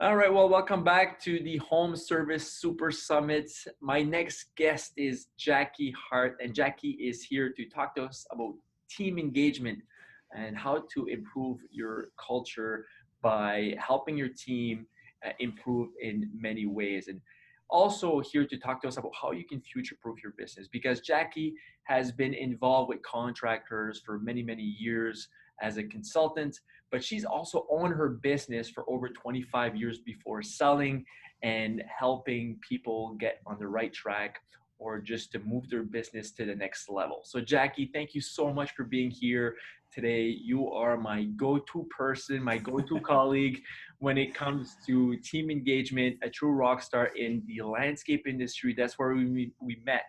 All right, well, welcome back to the Home Service Super Summit. My next guest is Jacki Hart, and Jacki is here to talk to us about team engagement and how to improve your culture by helping your team improve in many ways. And also here to talk to us about how you can future-proof your business because Jacki has been involved with contractors for many, many years as a consultant, but she's also owned her business for over 25 years before selling and helping people get on the right track or just to move their business to the next level. So Jacki, thank you so much for being here today. You are my go-to person, my go-to colleague when it comes to team engagement, a true rock star in the landscape industry. That's where we met.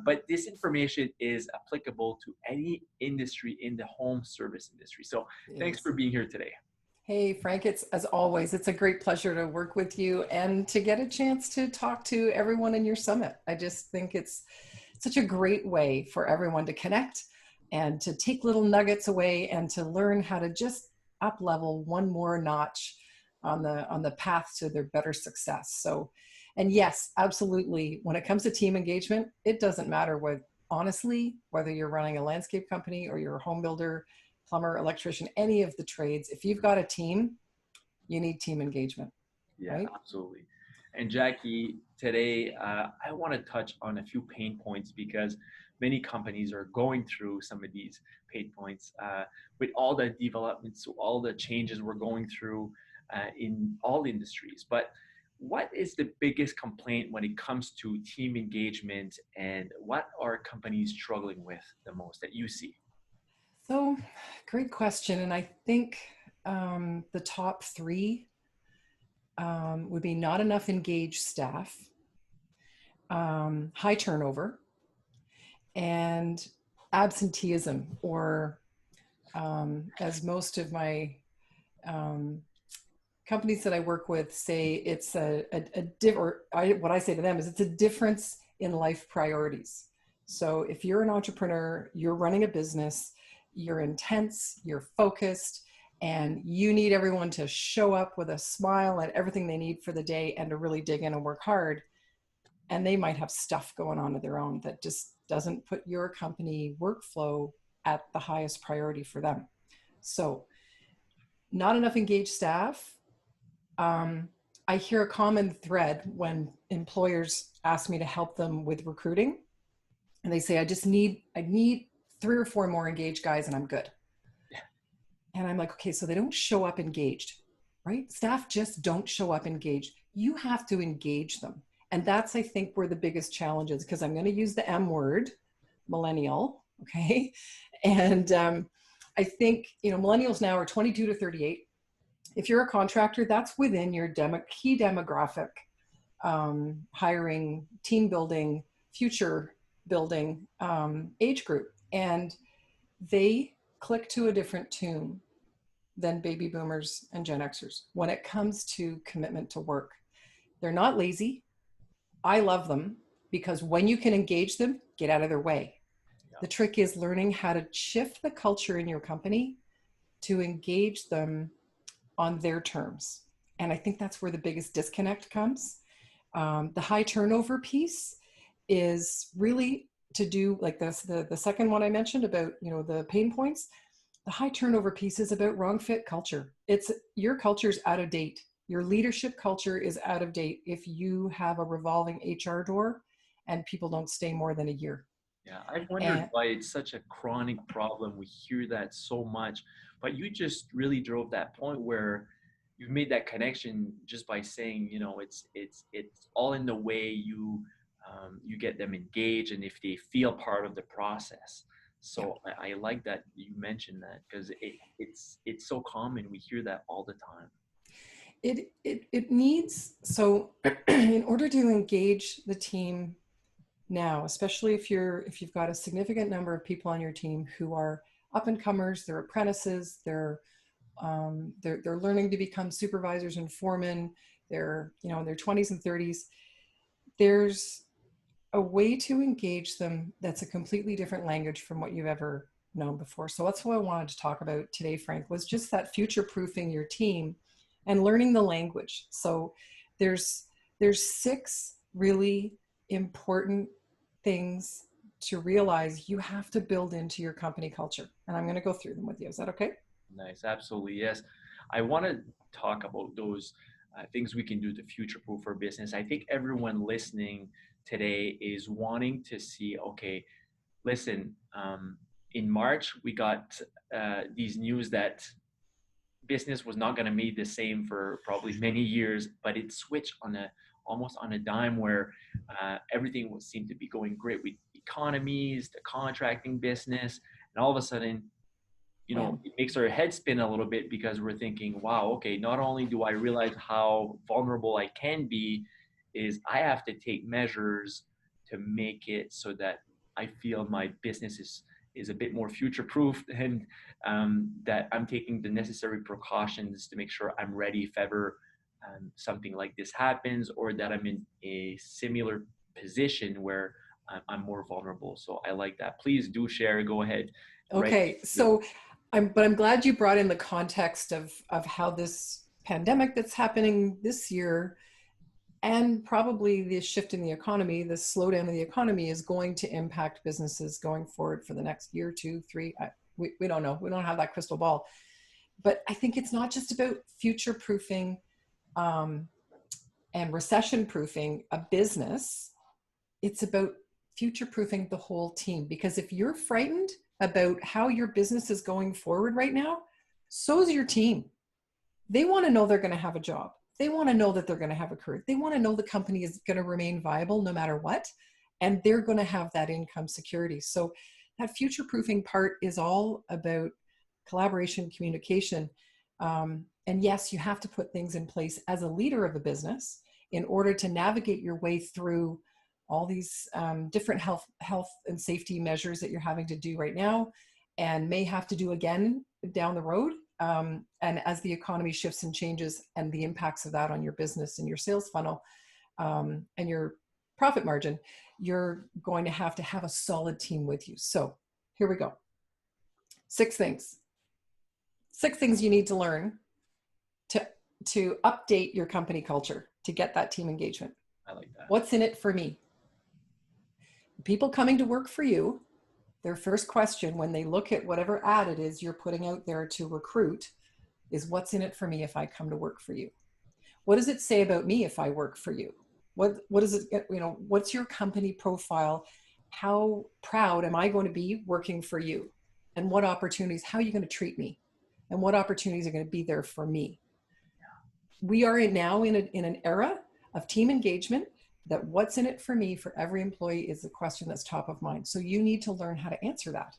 But this information is applicable to any industry in the home service industry. So It thanks is. for being here today. Hey, Frank, it's as always, it's a great pleasure to work with you and to get a chance to talk to everyone in your summit. I just think it's such a great way for everyone to connect and to take little nuggets away and to learn how to just up level one more notch on the path to their better success. So, and yes, absolutely. When it comes to team engagement, it doesn't matter what, honestly, whether you're running a landscape company or you're a home builder, plumber, electrician, any of the trades, if you've got a team, you need team engagement, Yeah, right? absolutely. And Jacki, today I want to touch on a few pain points because many companies are going through some of these pain points with all the developments, all the changes we're going through in all industries. But what is the biggest complaint when it comes to team engagement, and what are companies struggling with the most that you see? So, great question. And I think the top three would be not enough engaged staff, high turnover, and absenteeism, or as most of my um, companies that I work with say, it's what I say to them is it's a difference in life priorities. So if you're an entrepreneur, you're running a business, you're intense, you're focused, and you need everyone to show up with a smile and everything they need for the day and to really dig in and work hard. And they might have stuff going on of their own that just doesn't put your company workflow at the highest priority for them. So not enough engaged staff. um, I hear a common thread when employers ask me to help them with recruiting, and they say, I need 3 or 4 more engaged guys and I'm good. And I'm like, okay, so they don't show up engaged, right? Staff just don't show up engaged. You have to engage them. And that's, I think, where the biggest challenge is, because I'm going to use the M word, millennial. Okay. And I think, millennials now are 22 to 38. If you're a contractor, that's within your key demographic, hiring, team building, future building age group. And they click to a different tune than baby boomers and Gen Xers when it comes to commitment to work. They're not lazy. I love them because when you can engage them, get out of their way. Yeah. The trick is learning how to shift the culture in your company to engage them on their terms. And I think that's where the biggest disconnect comes. The high turnover piece is really to do like this, the second one I mentioned about, the pain points. The high turnover piece is about wrong fit culture. It's your culture's out of date. Your leadership culture is out of date if you have a revolving HR door and people don't stay more than a year. Yeah, I've wondered And why it's such a chronic problem. We hear that so much, but you just really drove that point where you've made that connection just by saying, it's all in the way you get them engaged and if they feel part of the process. yeah, So I like that you mentioned that because it's so common. We hear that all the time. it needs, so in order to engage the team now, especially if you've got a significant number of people on your team who are up and comers, they're apprentices, they're learning to become supervisors and foremen, they're in their 20s and 30s. There's a way to engage them that's a completely different language from what you've ever known before. So that's what I wanted to talk about today, Frank, was just that future proofing your team and learning the language. So there's 6 really important things to realize you have to build into your company culture. And I'm going to go through them with you. Is that okay? Nice. Absolutely. Yes. I want to talk about those things we can do to future proof our business. I think everyone listening today is wanting to see, okay, listen, in March, we got these news that business was not going to be the same for probably many years, but it switched on a almost on a dime where everything seemed to be going great with economies, the contracting business, and all of a sudden, Wham. it makes our head spin a little bit because we're thinking, wow, okay, not only do I realize how vulnerable I can be, is I have to take measures to make it so that I feel my business is a bit more future proof and that I'm taking the necessary precautions to make sure I'm ready if ever something like this happens or that I'm in a similar position where I'm more vulnerable. So I like that. Please do share. Go ahead. Right. Okay, so I'm glad you brought in the context of how this pandemic that's happening this year and probably the shift in the economy, the slowdown in the economy is going to impact businesses going forward for the next year, 2, 3. We don't know. We don't have that crystal ball. But I think it's not just about future proofing and recession proofing a business. It's about future proofing the whole team. Because if you're frightened about how your business is going forward right now, so is your team. They want to know they're going to have a job. They want to know that they're going to have a career. They want to know the company is going to remain viable no matter what. And they're going to have that income security. So that future proofing part is all about collaboration, communication. And yes, you have to put things in place as a leader of a business in order to navigate your way through all these different health and safety measures that you're having to do right now and may have to do again down the road. And as the economy shifts and changes and the impacts of that on your business and your sales funnel and your profit margin, you're going to have a solid team with you. So here we go. 6 things. 6 things you need to learn to update your company culture to get that team engagement. I like that. What's in it for me? People coming to work for you, their first question when they look at whatever ad it is you're putting out there to recruit is, what's in it for me if I come to work for you? What does it say about me if I work for you? What is it, what's your company profile? How proud am I going to be working for you? And what opportunities, how are you going to treat me? And what opportunities are going to be there for me? We are now in an era of team engagement that what's in it for me for every employee is the question that's top of mind. So you need to learn how to answer that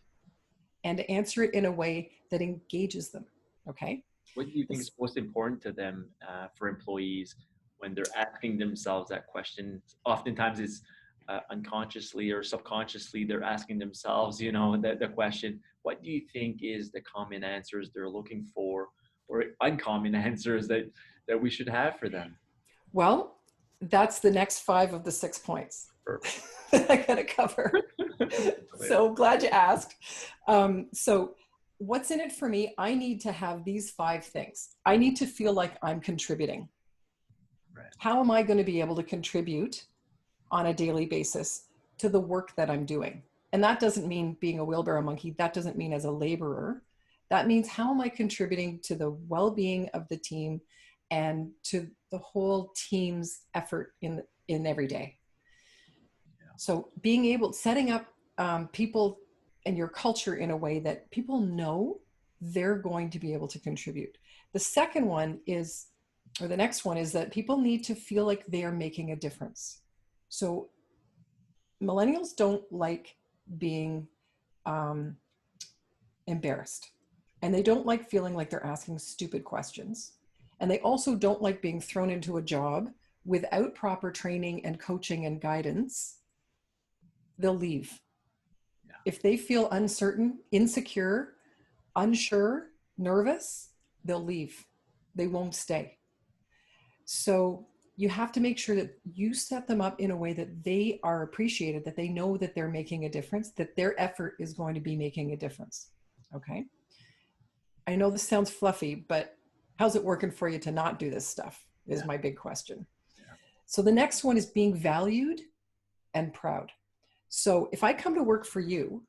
and to answer it in a way that engages them. Okay. What do you think is most important to them for employees when they're asking themselves that question? Oftentimes it's unconsciously or subconsciously they're asking themselves, the question, what do you think is the common answers they're looking for or uncommon answers that we should have for them? Well, that's the next 5 of the 6 points that I gotta cover. So glad you asked. So what's in it for me? I need to have these 5 things. I need to feel like I'm contributing. Right. How am I going to be able to contribute on a daily basis to the work that I'm doing? And that doesn't mean being a wheelbarrow monkey. That doesn't mean as a laborer. That means how am I contributing to the well-being of the team and to the whole team's effort in every day. Yeah. So being able, setting up people and your culture in a way that people know they're going to be able to contribute. The second one is, or the next one is that people need to feel like they are making a difference. So millennials don't like being embarrassed, and they don't like feeling like they're asking stupid questions. And they also don't like being thrown into a job without proper training and coaching and guidance. They'll leave. Yeah. If they feel uncertain, insecure, unsure, nervous, they'll leave. They won't stay. So you have to make sure that you set them up in a way that they are appreciated, that they know that they're making a difference, that their effort is going to be making a difference. Okay. I know this sounds fluffy, but How's it working for you to not do this stuff is Yeah. my big question. Yeah. So the next one is being valued and proud. So if I come to work for you,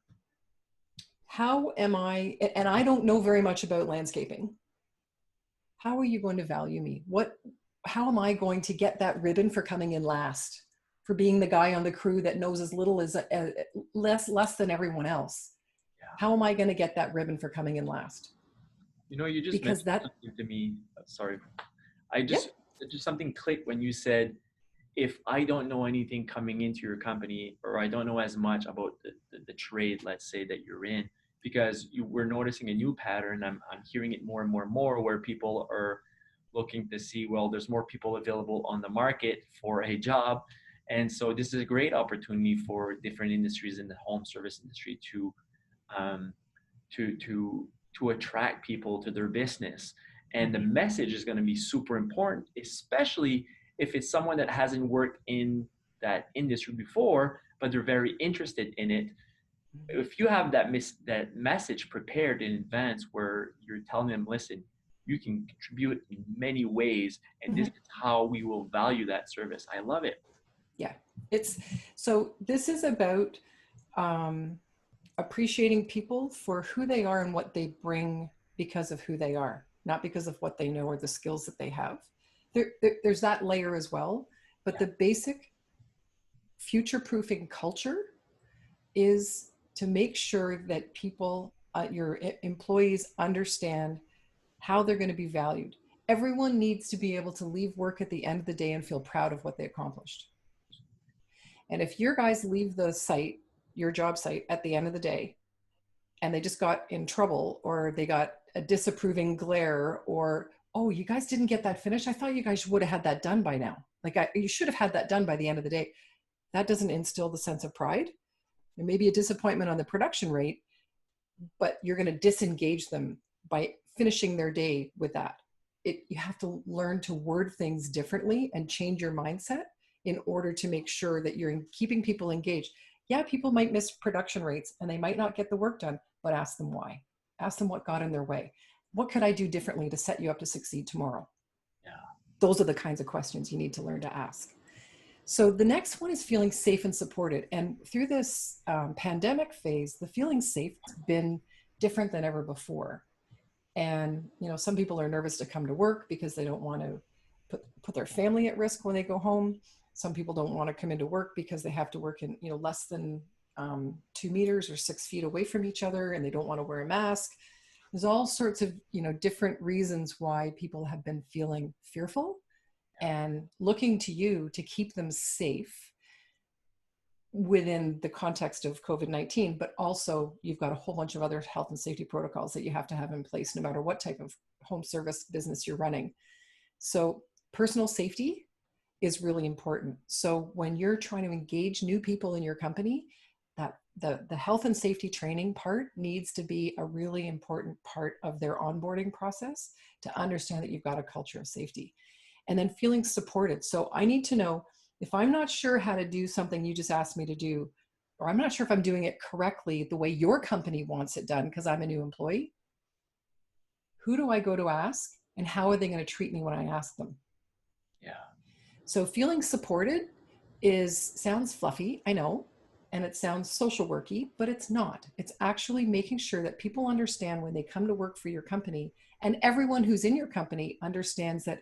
how am I, and I don't know very much about landscaping, how are you going to value me? How am I going to get that ribbon for coming in last, for being the guy on the crew that knows as little as less than everyone else? Yeah. How am I going to get that ribbon for coming in last? You know, you just Because mentioned that, something to me. Sorry, I yep. just something clicked when you said, if I don't know anything coming into your company, or I don't know as much about the trade, let's say, that you're in, because we're noticing a new pattern. I'm hearing it more and more and more, where people are looking to see, well, there's more people available on the market for a job. And so this is a great opportunity for different industries in the home service industry um, to to to attract people to their business. And the message is going to be super important, especially if it's someone that hasn't worked in that industry before, but they're very interested in it. If you have that message prepared in advance, where you're telling them, listen, you can contribute in many ways, and this Mhm. is how we will value that service. I love it. Yeah, it's, so this is about um, appreciating people for who they are and what they bring because of who they are, not because of what they know or the skills that they have. There's that layer as well, but Yeah. the basic future-proofing culture is to make sure that people, your employees, understand how they're going to be valued. Everyone needs to be able to leave work at the end of the day and feel proud of what they accomplished. And if your guys leave the site, your job site, at the end of the day, and they just got in trouble, or they got a disapproving glare, or, oh, you guys didn't get that finished, I thought you guys would have had that done by now, like, you should have had that done by the end of the day, that doesn't instill the sense of pride. There may be a disappointment on the production rate, but you're going to disengage them by finishing their day with that. You have to learn to word things differently and change your mindset in order to make sure that you're keeping people engaged. Yeah, people might miss production rates and they might not get the work done, but ask them why. Ask them what got in their way. What could I do differently to set you up to succeed tomorrow? Yeah. Those are the kinds of questions you need to learn to ask. So the next one is feeling safe and supported. And through this pandemic phase, the feeling safe has been different than ever before. And, some people are nervous to come to work because they don't want to put their family at risk when they go home. Some people don't want to come into work because they have to work in, less than 2 meters or 6 feet away from each other, and they don't want to wear a mask. There's all sorts of, different reasons why people have been feeling fearful and looking to you to keep them safe within the context of COVID-19, but also you've got a whole bunch of other health and safety protocols that you have to have in place no matter what type of home service business you're running. So personal safety is really important. So when you're trying to engage new people in your company, that the health and safety training part needs to be a really important part of their onboarding process, to understand that you've got a culture of safety. And then feeling supported. So I need to know, if I'm not sure how to do something you just asked me to do, or I'm not sure if I'm doing it correctly the way your company wants it done because I'm a new employee, who do I go to ask, and how are they going to treat me when I ask them? Yeah. So feeling supported sounds fluffy, I know, and it sounds social worky, but it's not. It's actually making sure that people understand when they come to work for your company, and everyone who's in your company understands that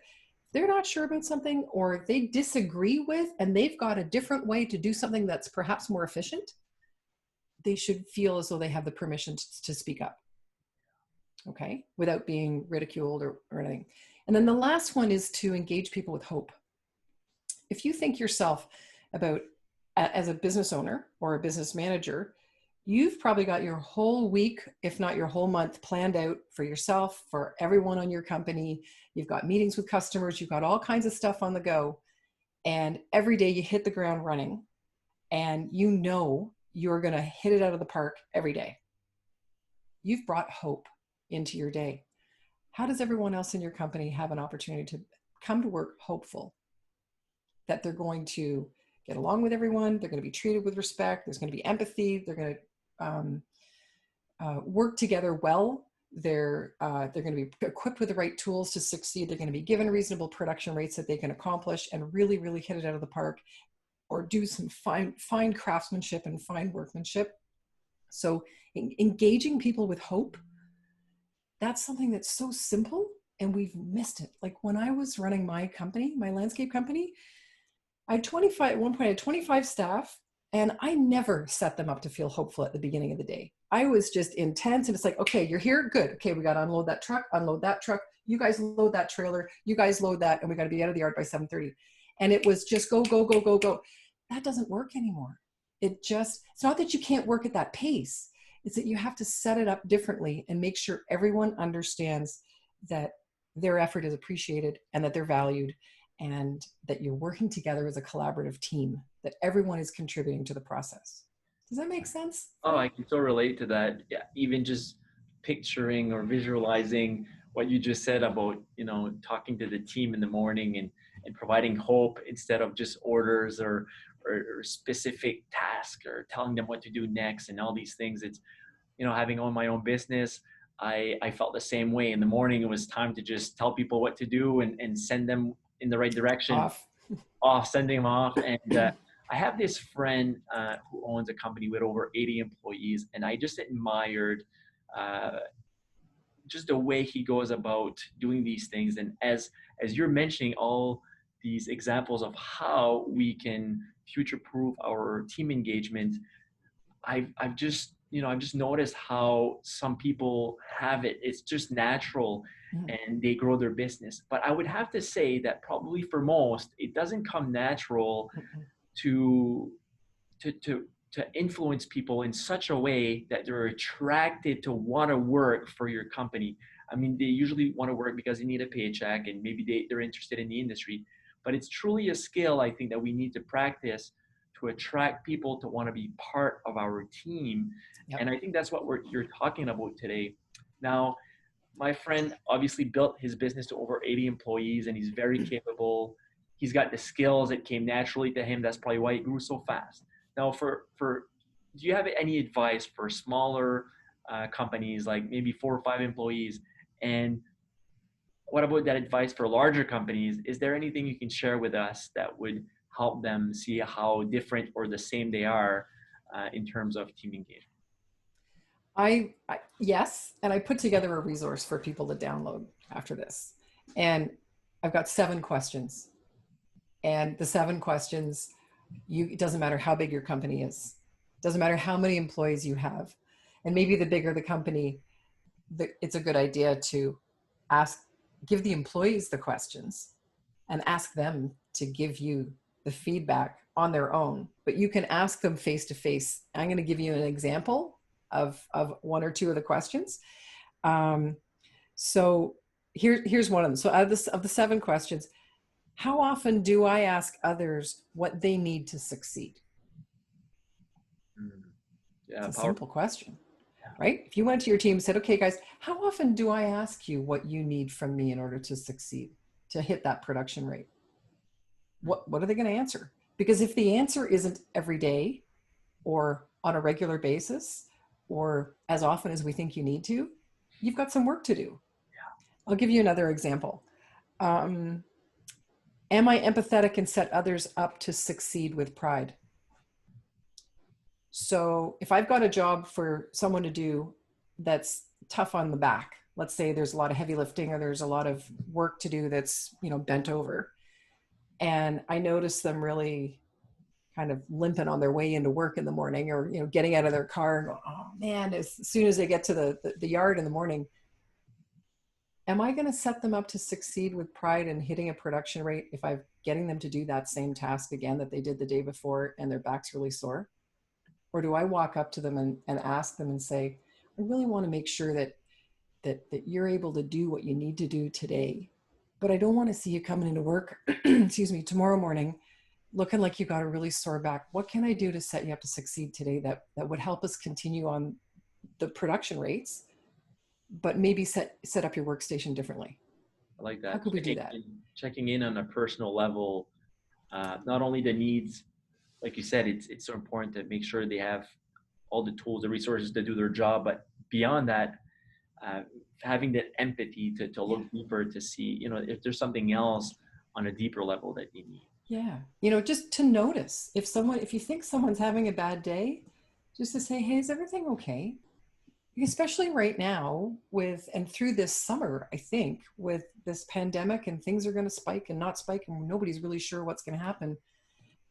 they're not sure about something, or they disagree with, and they've got a different way to do something that's perhaps more efficient, they should feel as though they have the permission to speak up, okay, without being ridiculed or anything. And then the last one is to engage people with hope. If you think yourself about, as a business owner or a business manager, you've probably got your whole week, if not your whole month, planned out for yourself, for everyone on your company. You've got meetings with customers, you've got all kinds of stuff on the go. And every day you hit the ground running, and you're going to hit it out of the park every day. You've brought hope into your day. How does everyone else in your company have an opportunity to come to work hopeful that they're going to get along with everyone, they're going to be treated with respect, there's going to be empathy, they're going to work together well, they're going to be equipped with the right tools to succeed. They're going to be given reasonable production rates that they can accomplish and really, really hit it out of the park, or do some fine craftsmanship and fine workmanship. So engaging people with hope, that's something that's so simple and we've missed it. Like when I was running my company, my landscape company, I had 25, at one point I had 25 staff, and I never set them up to feel hopeful at the beginning of the day. I was just intense, and it's like, okay, you're here, good. Okay, we got to unload that truck, you guys load that trailer, you guys load that, and we got to be out of the yard by 7:30. And it was just go, go, go, go, go. That doesn't work anymore. It's not that you can't work at that pace. It's that you have to set it up differently and make sure everyone understands that their effort is appreciated and that they're valued, and that you're working together as a collaborative team, that everyone is contributing to the process. Does that make sense? Oh, I can so relate to that. Yeah, even just picturing or visualizing what you just said about, talking to the team in the morning and providing hope instead of just orders or specific tasks or telling them what to do next and all these things. It's, having owned my own business, I felt the same way. In the morning, it was time to just tell people what to do and send them in the right direction, sending them off. And I have this friend who owns a company with over 80 employees, and I just admired just the way he goes about doing these things. And as you're mentioning all these examples of how we can future-proof our team engagement, I've just noticed how some people have it. It's just natural, and they grow their business. But I would have to say that probably for most, it doesn't come natural to influence people in such a way that they're attracted to want to work for your company. I mean, they usually want to work because they need a paycheck and maybe they're interested in the industry. But it's truly a skill, I think, that we need to practice to attract people to want to be part of our team. Yep. And I think that's what you're talking about today. Now, my friend obviously built his business to over 80 employees, and he's very capable. He's got the skills that came naturally to him. That's probably why he grew so fast. Now, do you have any advice for smaller companies, like maybe 4 or 5 employees? And what about that advice for larger companies? Is there anything you can share with us that would help them see how different or the same they are in terms of team engagement? Yes, and I put together a resource for people to download after this. And I've got 7 questions. And the 7 questions, it doesn't matter how big your company is. It doesn't matter how many employees you have. And maybe the bigger the company, it's a good idea to give the employees the questions and ask them to give you the feedback on their own. But you can ask them face to face. I'm going to give you an example of 1 or 2 of the questions. So here's one of them. So out of the 7 questions, how often do I ask others what they need to succeed? Yeah, it's a simple question, right? If you went to your team and said, okay, guys, how often do I ask you what you need from me in order to succeed, to hit that production rate? What are they going to answer? Because if the answer isn't every day or on a regular basis or as often as we think you need to, you've got some work to do. I'll give you another example. Am I empathetic and set others up to succeed with pride? So if I've got a job for someone to do that's tough on the back, let's say there's a lot of heavy lifting or there's a lot of work to do that's, bent over, and I notice them really kind of limping on their way into work in the morning, or, getting out of their car and go, oh man, as soon as they get to the yard in the morning, am I going to set them up to succeed with pride and hitting a production rate if I'm getting them to do that same task again that they did the day before and their back's really sore? Or do I walk up to them and ask them and say, I really want to make sure that you're able to do what you need to do today, but I don't want to see you coming into work, excuse me, tomorrow morning, looking like you got a really sore back. What can I do to set you up to succeed today that would help us continue on the production rates, but maybe set up your workstation differently? I like that. How could we do that? Checking in on a personal level, not only the needs, like you said, it's so important to make sure they have all the tools, the resources to do their job, but beyond that, uh, having that empathy to look deeper to see, you know, if there's something else on a deeper level that you need. Yeah. You know, just to notice if you think someone's having a bad day, just to say, hey, is everything okay? Especially right now and through this summer, I think with this pandemic and things are going to spike and not spike and nobody's really sure what's going to happen.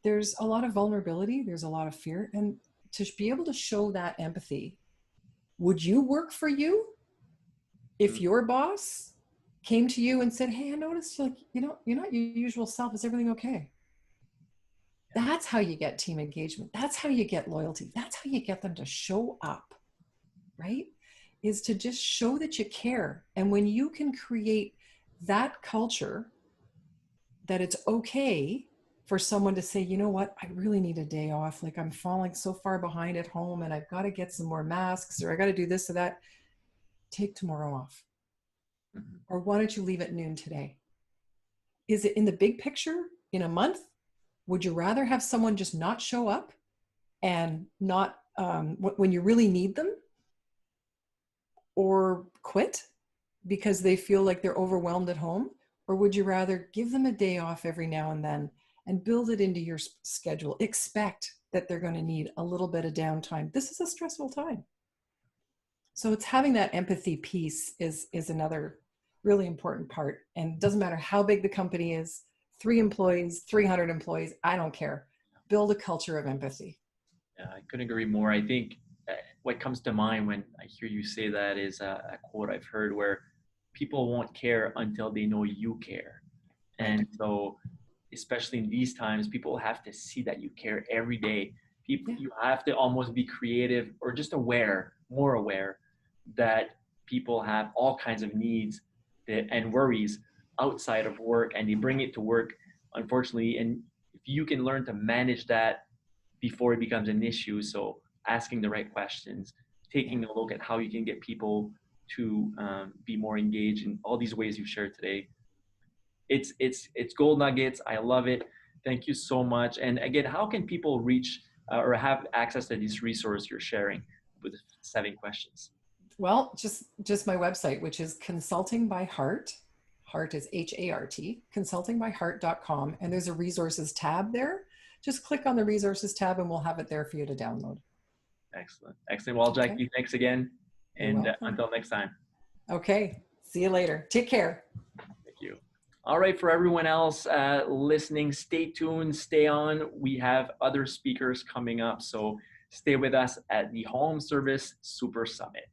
There's a lot of vulnerability. There's a lot of fear. And to be able to show that empathy, would you work for you if Mm. your boss came to you and said, hey, I noticed you're not your usual self. Is everything okay? That's how you get team engagement. That's how you get loyalty. That's how you get them to show up, right? Is to just show that you care. And when you can create that culture that it's okay for someone to say, you know what, I really need a day off. Like I'm falling so far behind at home and I've got to get some more masks or I got to do this or that. Take tomorrow off. Mm-hmm. Or why don't you leave at noon today? Is it in the big picture in a month? Would you rather have someone just not show up and not when you really need them, or quit because they feel like they're overwhelmed at home? Or would you rather give them a day off every now and then and build it into your schedule? Expect that they're going to need a little bit of downtime. This is a stressful time. So it's having that empathy piece is another really important part. And it doesn't matter how big the company is, 3 employees, 300 employees, I don't care. Build a culture of empathy. Yeah, I couldn't agree more. I think what comes to mind when I hear you say that is a quote I've heard where people won't care until they know you care. Right. And so, especially in these times, people have to see that you care every day. People, Yeah. you have to almost be creative or just aware, more aware that people have all kinds of needs and worries outside of work, and they bring it to work, unfortunately. And if you can learn to manage that before it becomes an issue, so asking the right questions, Yeah. taking a look at how you can get people to be more engaged in all these ways you've shared today, it's gold nuggets. I love it. Thank you so much. And again, how can people reach or have access to this resource you're sharing with the 7 questions? Well, just my website, which is Consulting by Hart. Hart is HART, consultingbyhart.com. And there's a resources tab there. Just click on the resources tab and we'll have it there for you to download. Excellent. Excellent. Well, Okay. Jacki, thanks again. You're And welcome. until next time. Okay. See you later. Take care. Thank you. All right, for everyone else listening, stay tuned, stay on. We have other speakers coming up, so stay with us at the Home Service Super Summit.